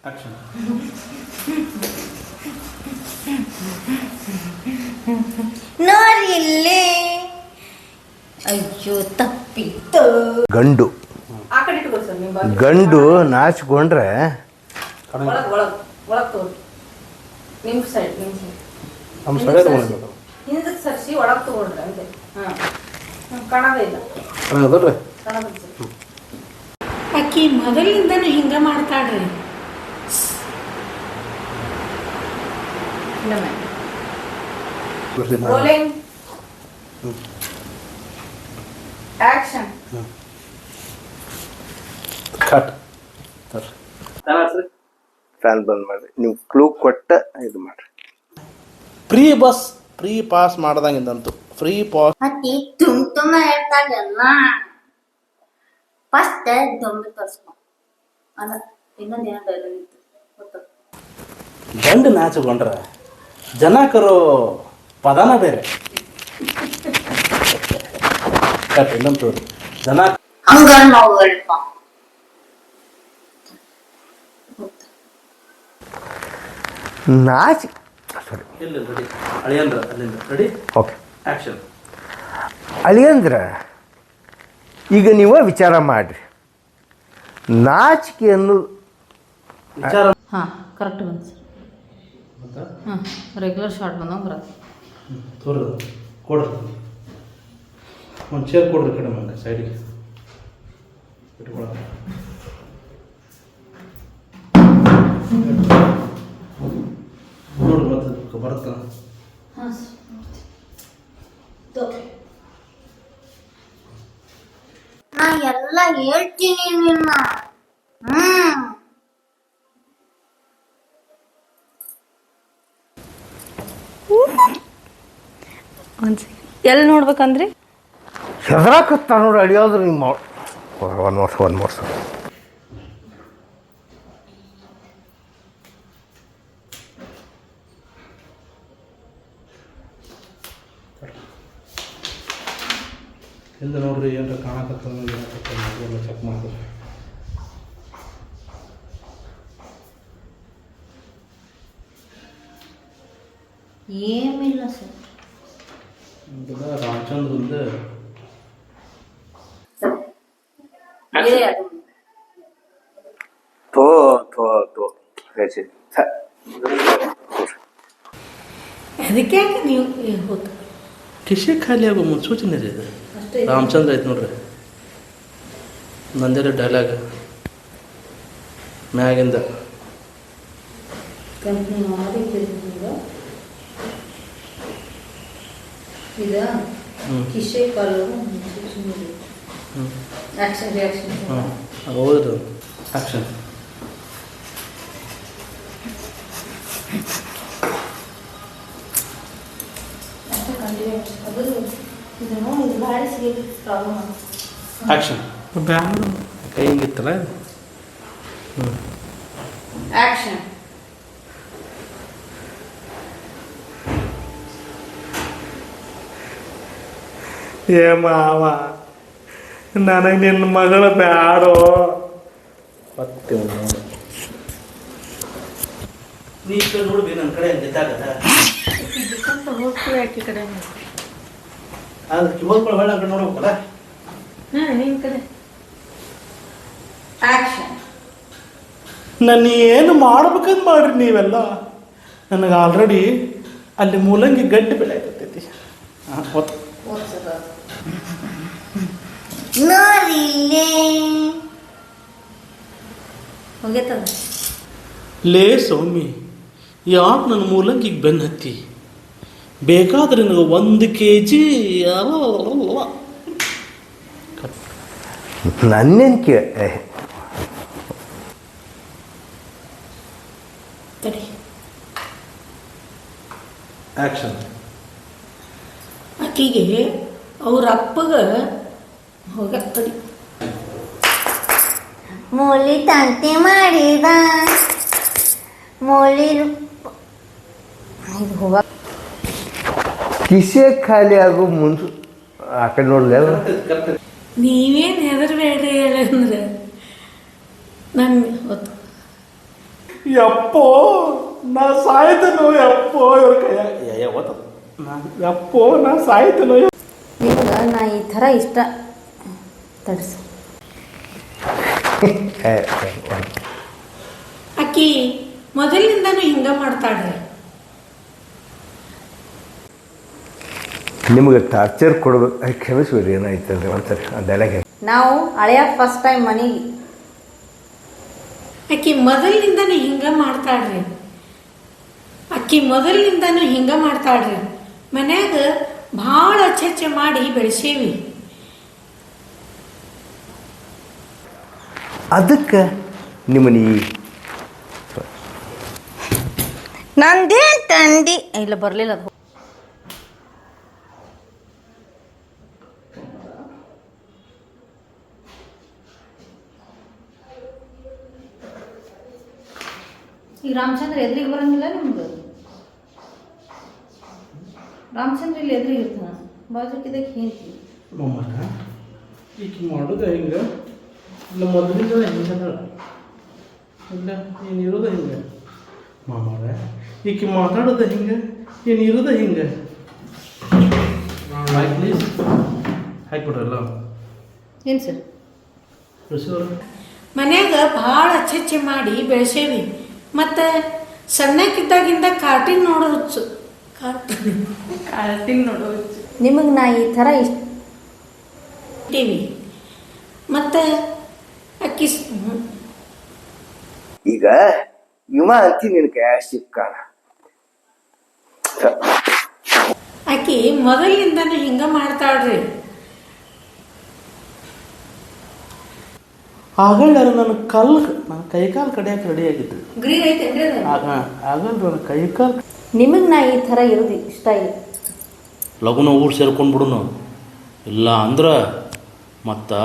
Action. ನೋಡಿ ಇಲ್ಲಿ. ಅಯ್ಯೋ ತಪ್ಪಿತ್ತು. ಗಂಡು ಗಂಡು ನಾಚಿಕೊಂಡ್ರೆ ಹಿಂದಕ್ಕೆ ಸರ್ಸಿ ಒಳಗೆ ತಗೊಂಡ್ರೆ ಅಂತೆ. ಕಾಣೋದೇ ಇಲ್ಲ. ಆಕಿ ಮೊದಲಿಂದನೂ ಹಿಂಗ ಮಾಡ್ತಾಳ್ರಿ. Rolling action. ಕಟ್ ಫ್ಯಾನ್ ಬಂದ್ ಮಾಡಿ ನೀವು ಕ್ಲೂ ಕೊಟ್ಟ ಇದು ಮಾಡ್ರಿ. ಫ್ರೀ ಪಾಸ್ ಮಾಡ್ದಂಗಿಂದಂತು ಫ್ರೀ ಪಾಸ್. ಅಕ್ಕಿ ತುಂಬ ಹೇಳ್ತಾಗಲ್ಲ. ಫಸ್ಟ್ ದೊಂಬಿ ತೋರಿಸ್ಕೊ ಅಲ್ಲ, ಇನ್ನೊಂದು ಏನೋ ಡೈಲಾಗ್ ಇತ್ತು ಗೊತ್ತು. ಗಂಡು ನಾಚಿಕೊಂಡ್ರೆ ಜನಕರು ಪದನ ಬೇರೆ. ಕಟ್ ಇನ್ನೊಂದು ಜನ ಹಂಗ ನಾವು ಹೇಳ್ಪ ನಾಚಿ ಸಾರಿ ಇಲ್ಲ ರೆಡಿ ಅಳಿಯಂದ್ರ ಅಲ್ಲಿಂದ ರೆಡಿ ಓಕೆ ಆಕ್ಷನ್. ಅಳಿಯಂದ್ರ ಈಗ ನೀವು ವಿಚಾರ ಮಾಡ್ರಿ. ನಾಚಿಕೆ ಅನ್ನೋದು ವಿಚಾರ ಹಾಂ ಕರೆಕ್ಟ್ ಬಂತು ಸರ್. ಹಾಂ ರೆಗ್ಯುಲರ್ ಶಾರ್ಟ್ ಬಂದಂಗೆ ಬರೋದು. ತೋರಿದ ಕೊಡ್ರಿ ಒಂದು ಚೇರ್ ಕೊಡ್ರಿ ಕಡೆ ಮಂಗೆ ಸೈಡಿಗೆ ಇಟ್ಕೊಳ್ಳ. ನೋಡ್ರಿ ಮತ್ತೆ ಬರುತ್ತ. ಹಾಂ ನಾ ಎಲ್ಲ ಹೇಳ್ತೀನಿ ನಿನ್ನ. ಎಲ್ಲಿ ನೋಡ್ಬೇಕಂದ್ರಿ? ಹೆದರಾಕತ್ತ ನೋಡಿ ಅಳಿಯೋದ್ರೆ ನಿಮ್ಮ ಒಂದು ವರ್ಷ ಹಿಂದೆ ನೋಡ್ರಿ ಏನಾರ ಕಾಣಕತ್ತ ಚೆಕ್ ಮಾಡ್ತಾರೆ. ಏನಿಲ್ಲ ಸರ್. ರಾಮಚಂದ್ರಂದು ತೋ ತೋ ತೋ ಹೇಳಿ ಅದಕ್ಕೆ ನೀವು ಹೋದ ಕಿಶೆ ಖಾಲಿ ಆಗೋ ಮುನ್ಸೂಚನೆ ರೀ ಇದು. ರಾಮಚಂದ್ರ ಐತೆ ನೋಡ್ರಿ ನಂದೆಲ್ಲ ಡೈಲಾಗ್ ಮ್ಯಾಗಿಂದ ಕಂಪ್ನಿ ಮಾಡಿ ಇದು ಕಿಶೆ ಕಾಲು ಆಕ್ಷನ್ ರಿಯಾಕ್ಷನ್. ಹಾಂ ಹೌದು ಆಕ್ಷನ್. ಆಕ್ಷನ್. ಕೈ ಹಿಂಗಿತ್ತಲ್ಲ. ಆಕ್ಷನ್. ಏ ಮಾವ ನನಗೆ ನಿನ್ನ ಮಗಳ ಬ್ಯಾಡೋ ಮತ್ತೆ ನೀ ನೋಡ್ಬಿ ನನ್ನ ಕಡೆ ಗೊತ್ತಾಗತ್ತ. ಹೋಗ್ತೀವಿ ಆಕಿ ಕಡೆ ಅದಕ್ಕೆ ಹೋಗ್ಕೊಳ್ಳೋ ಬೇಡ ಕಡೆ ನೋಡ್ಬೇಕಲ್ಲ. ನಿಮ್ಮ ಕಡೆ ಆಕ್ಷನ್. ನನ್ನ ಏನು ಮಾಡ್ಬೇಕಂತ ಮಾಡ್ರಿ ನೀವೆಲ್ಲ. ನನಗೆ ಆಲ್ರೆಡಿ ಅಲ್ಲಿ ಮೂಲಂಗಿ ಗಡ್ಡೆ ಬೆಳೆ ಆಗ್ತೈತಿ. ಹಾಂ ಹೊತ್ತು ನೋಡಿಲ್ಲೇ ಹೋಗೈತದ. ಲೇ ಸೌಮಿ ಯಾಕೆ ನನ್ನ ಮೂಲಂಗಿಗೆ ಬೆನ್ನು ಹತ್ತಿ? ಬೇಕಾದ್ರೆ ನನಗೆ 1 kg ನನ್ನೇನು ತಡಿ. ಆಕ್ಷನ್. ಆಕಿಗೆ ಅವ್ರ ಅಪ್ಪಗ ಹೋಗ ತಡಿ. ಮೂಲಿ ತಂತಿ ಮಾಡಿದ ಮೂಲಿ ಇದು ಹೋಗ ಕಿಸೆ ಖಾಲಿ ಆಗೋ ಮುಂಚೆ ಆ ಕಡೆ ನೋಡ್ದೆ ನೀವೇನು ಹೆದರ್ಬೇಡ್ರಿ ಹೇಳಂದ್ರೆ ನಂಗೆ ಹೊತ್ತು ಯಪ್ಪೋ ನಾ ಸಾಯ್ತನೋ ಯಪ್ಪೋ ಇವ್ರ ಕೈಯ ಯಪ್ಪೋ ನಾ ಸಾಯ್ತನೋ. ನಿಮ್ಗೆ ನಾ ಈ ಥರ ಇಷ್ಟ ತಡ್ಸು. ಆಕಿ ಮೊದಲಿನಿಂದನೂ ಹಿಂಗ ಮಾಡ್ತಾಳ್ರಿ. ನಿಮಗೆ ಟಾರ್ಚರ್ ಕೊಡ್ಬೇಕು. ಕ್ಷಮಿಸ್ಬಿಡ್ರಿ, ಏನಾಯ್ತದೆ ಒಂದ್ಸರಿ ಆ ಡೈಲಾಗ್. ನಾವು ಹಳೆಯ ಫಸ್ಟ್ ಟೈಮ್ ಮನೆಗೆ ಆಕಿ ಮೊದಲಿನಿಂದನೂ ಹಿಂಗ ಮಾಡ್ತಾಳ್ರಿ. ಮನ್ಯಾಗ ಭಾಳ ಅಚ್ಚೆ ಮಾಡಿ ಬೆಳೆಸೇವಿ. ಅದಕ್ಕೆ ನಿಮ್ಮನ್ನ ಈ ನಂದೇ ತಂಡಿ ಇಲ್ಲ ಬರಲಿಲ್ಲ ಅದು. ಈಗ ರಾಮಚಂದ್ರ ಎದುರಿಗೆ ಬರಂಗಿಲ್ಲ ನಿಮ್ಗೆ. ರಾಮಚಂದ್ರ ಇಲ್ಲಿ ಎದುರಿಗೆ ಇರ್ತಾನ, ಬಾಜುಕಿದಾಗ ಹೇಳ್ತಿ ಮಮ್ಮರ ಈಕೆ ಮಾಡೋದು ಹಿಂಗೆ ಇಲ್ಲ ಮೊದಲಿಂದ ಹಿಂಗೆ ಇಲ್ಲ ಏನಿರೋದು ಹಿಂಗೆ. ಮಾಮರ ಈಕೆ ಮಾತಾಡೋದು ಹಿಂಗೆ ಏನಿರೋದು ಹಿಂಗೆ. ಹಾಕಿ ಪ್ಲೀಸ್ ಹಾಕ್ಬಿಡ್ರಲ್ಲ ಏನು ಸರ್? ಮನ್ಯಾಗ ಭಾಳ ಅಚ್ಚೆ ಮಾಡಿ ಬೆಳೆಸೇವಿ. ಮತ್ತು ಸಣ್ಣಕ್ಕಿದ್ದಾಗಿಂದ ಕಾರ್ಟೂನ್ ನೋಡೋ ಹುಚ್ಚು. ನಿಮಗೆ ನಾ ಈ ಥರ ಇಷ್ಟ ಟಿವಿ ಮತ್ತು ಅಕ್ಕಿ ಈಗ ಇವ ಅಂತಿ ನಿನ್ ಕೈ ಸಿಕ್ಕಾನ. ಆಕಿ ಮೊದಲಿನಿಂದನೂ ಹಿಂಗ ಮಾಡ್ತಾಳ್ರಿ. ಆಗಲ್ಲಾರ ನನ್ನ ಕೈಕಾಲು ಕಡಿಯಕ್ಕೆ ರೆಡಿ ಆಗಿದ್ದು. ಗ್ರೀನ್ ಐತೇನ್ರಿ ಅದು? ಆಗಲ್ಲ ನನ್ನ ಕೈಕಾಲು. ನಿಮಗೆ ನಾ ಈ ಥರ ಇರೋದು ಇಷ್ಟ ಇಲ್ಲ. ಲಗುನ ಊರು ಸೇರ್ಕೊಂಡ್ಬಿಡುನು ಇಲ್ಲ ಅಂದ್ರೆ ಮತ್ತು